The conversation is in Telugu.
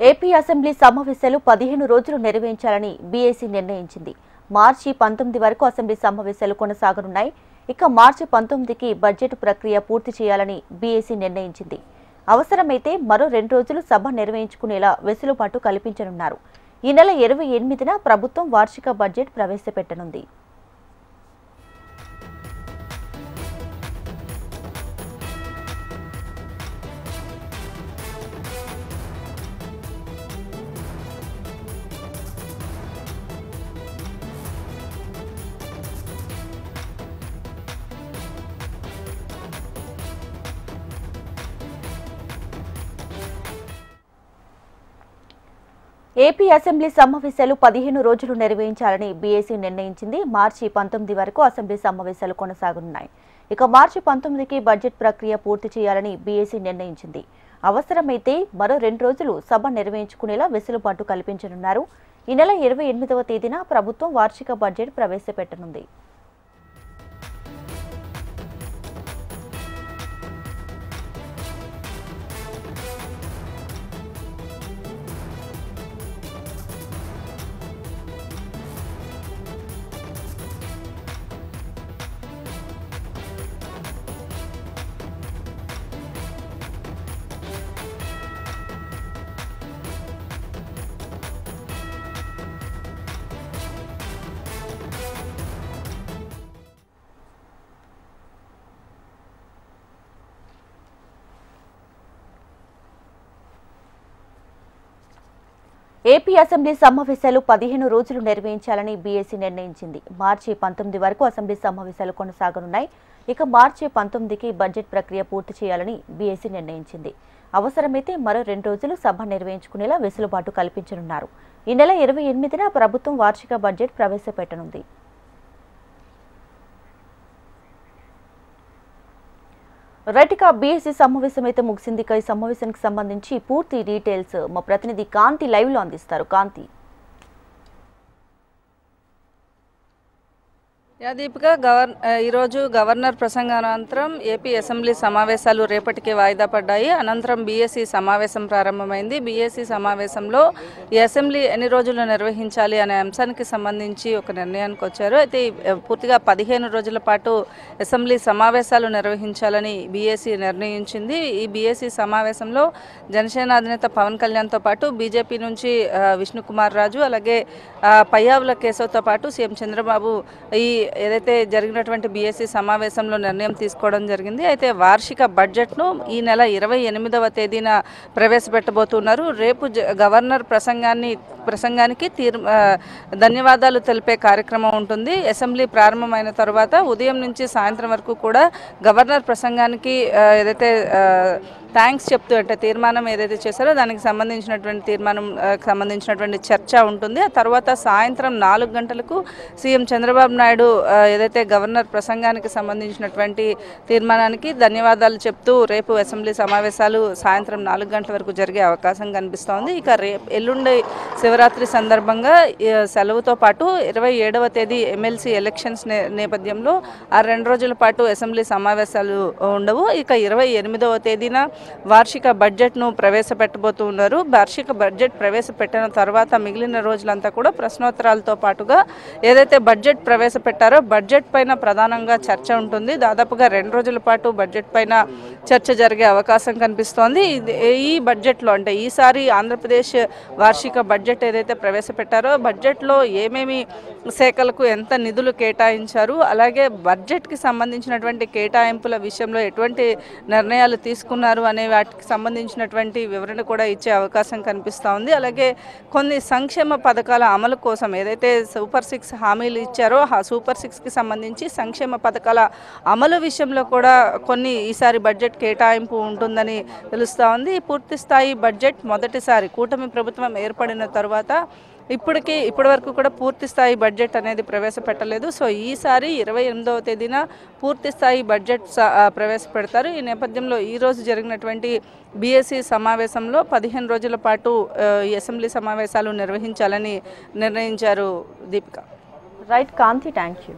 ఏపీ అసెంబ్లీ సమావేశాలు 15 రోజులు నిర్వహించాలని బీఏసీ నిర్ణయించింది. మార్చి 19 వరకు అసెంబ్లీ సమావేశాలు కొనసాగనున్నాయి. ఇక మార్చి 19కి బడ్జెట్ ప్రక్రియ పూర్తి చేయాలని బీఏసీ నిర్ణయించింది. అవసరమైతే మరో 2 రోజులు సభ నిర్వహించుకునేలా వెసులుబాటు కల్పించనున్నారు. ఈ నెల 28న ప్రభుత్వం వార్షిక బడ్జెట్ ప్రవేశపెట్టనుంది. ఏపీ అసెంబ్లీ సమావేశాలు 15 రోజులు నిర్వహించాలని బీఏసీ నిర్ణయించింది. మార్చి 19 వరకు అసెంబ్లీ సమావేశాలు కొనసాగనున్నాయి. ఇక మార్చి 19కి బడ్జెట్ ప్రక్రియ పూర్తి చేయాలని బీఏసీ నిర్ణయించింది. అవసరమైతే మరో 2 రోజులు సభ నిర్వహించుకునేలా వెసులుబాటు కల్పించనున్నారు. ఈ నెల 28వ తేదీన ప్రభుత్వం వార్షిక బడ్జెట్ ప్రవేశపెట్టనుంది. ఏపీ అసెంబ్లీ సమావేశాలు 15 రోజులు నిర్వహించాలని బీఏసీ నిర్ణయించింది. మార్చి 19 వరకు అసెంబ్లీ సమావేశాలు కొనసాగనున్నాయి. ఇక మార్చి 19కి బడ్జెట్ ప్రక్రియ పూర్తి చేయాలని బీఏసీ నిర్ణయించింది. అవసరమైతే మరో 2 రోజులు సభ నిర్వహించుకునేలా వెసులుబాటు కల్పించనున్నారు. ఈ నెల 28న ప్రభుత్వం వార్షిక బడ్జెట్ ప్రవేశపెట్టనుంది. రైట్గా బీఎస్సీ సమావేశం అయితే ముగిసింది. ఈ సమావేశానికి సంబంధించి పూర్తి డీటెయిల్స్ మా ప్రతినిధి కాంతి లైవ్ లో అందిస్తారు. కాంతి. దీపిక, ఈరోజు గవర్నర్ ప్రసంగానంతరం ఏపీ అసెంబ్లీ సమావేశాలు రేపటికి వాయిదా పడ్డాయి. అనంతరం బీఎస్సీ సమావేశం ప్రారంభమైంది. బీఎస్సీ సమావేశంలో ఈ అసెంబ్లీ ఎన్ని రోజులు నిర్వహించాలి అనే అంశానికి సంబంధించి ఒక నిర్ణయానికి వచ్చారు. అయితే పూర్తిగా 15 రోజుల పాటు అసెంబ్లీ సమావేశాలు నిర్వహించాలని బీఎస్సీ నిర్ణయించింది. ఈ బీఎస్సీ సమావేశంలో జనసేన అధినేత పవన్ కళ్యాణ్తో పాటు బీజేపీ నుంచి విష్ణుకుమార్ రాజు, అలాగే పయ్యావుల కేశవ్తో పాటు సీఎం చంద్రబాబు ఈ ఏదైతే జరిగినటువంటి బీఎస్సీ సమావేశంలో నిర్ణయం తీసుకోవడం జరిగింది. అయితే వార్షిక బడ్జెట్ను ఈ నెల 28వ తేదీన ప్రవేశపెట్టబోతున్నారు. రేపు గవర్నర్ ప్రసంగానికి ధన్యవాదాలు తెలిపే కార్యక్రమం ఉంటుంది. అసెంబ్లీ ప్రారంభమైన తర్వాత ఉదయం నుంచి సాయంత్రం వరకు కూడా గవర్నర్ ప్రసంగానికి ఏదైతే థ్యాంక్స్ చెప్తూ అంటే తీర్మానం ఏదైతే చేశారో దానికి సంబంధించినటువంటి చర్చ ఉంటుంది. ఆ తర్వాత సాయంత్రం 4 గంటలకు సీఎం చంద్రబాబు నాయుడు ఏదైతే గవర్నర్ ప్రసంగానికి సంబంధించినటువంటి తీర్మానానికి ధన్యవాదాలు చెప్తూ రేపు అసెంబ్లీ సమావేశాలు సాయంత్రం 4 గంటల వరకు జరిగే అవకాశం కనిపిస్తోంది. ఇక ఎల్లుండి శివరాత్రి సందర్భంగా సెలవుతో పాటు 27వ తేదీ ఎమ్మెల్సీ ఎలక్షన్స్ నేపథ్యంలో ఆ 2 రోజుల పాటు అసెంబ్లీ సమావేశాలు ఉండవు. ఇక 28వ తేదీన వార్షిక బడ్జెట్ను ప్రవేశపెట్టబోతున్నారు. వార్షిక బడ్జెట్ ప్రవేశపెట్టిన తర్వాత మిగిలిన రోజులంతా కూడా ప్రశ్నోత్తరాలతో పాటుగా ఏదైతే బడ్జెట్ ప్రవేశపెట్టారో బడ్జెట్ పైన ప్రధానంగా చర్చ ఉంటుంది. దాదాపుగా 2 రోజుల పాటు బడ్జెట్ పైన చర్చ జరిగే అవకాశం కనిపిస్తోంది. ఈ బడ్జెట్లో అంటే ఈసారి ఆంధ్రప్రదేశ్ వార్షిక బడ్జెట్ ఏదైతే ప్రవేశపెట్టారో బడ్జెట్లో ఏమేమి శాఖలకు ఎంత నిధులు కేటాయించారు, అలాగే బడ్జెట్కి సంబంధించినటువంటి కేటాయింపుల విషయంలో ఎటువంటి నిర్ణయాలు తీసుకున్నారు అనే వాటికి సంబంధించినటువంటి వివరణ కూడా ఇచ్చే అవకాశం కనిపిస్తూ ఉంది. అలాగే కొన్ని సంక్షేమ పథకాల అమలు కోసం ఏదైతే సూపర్ 6 హామీలు ఇచ్చారో ఆ సూపర్ 6కి సంబంధించి సంక్షేమ పథకాల అమలు విషయంలో కూడా కొన్ని ఈసారి బడ్జెట్ కేటాయింపు ఉంటుందని తెలుస్తూ ఉంది. పూర్తి స్థాయి బడ్జెట్ మొదటిసారి కూటమి ప్రభుత్వం ఏర్పడిన తర్వాత ఇప్పటి వరకు కూడా పూర్తి స్థాయి బడ్జెట్ అనేది ప్రవేశపెట్టలేదు. సో ఈసారి 28వ తేదీన పూర్తి స్థాయి బడ్జెట్ ప్రవేశపెడతారు. ఈ నేపథ్యంలో ఈరోజు జరిగినటువంటి బీఎస్సీ సమావేశంలో 15 రోజుల పాటు ఈ అసెంబ్లీ సమావేశాలు నిర్వహించాలని నిర్ణయించారు. Deepika. Right Kanti, thank you.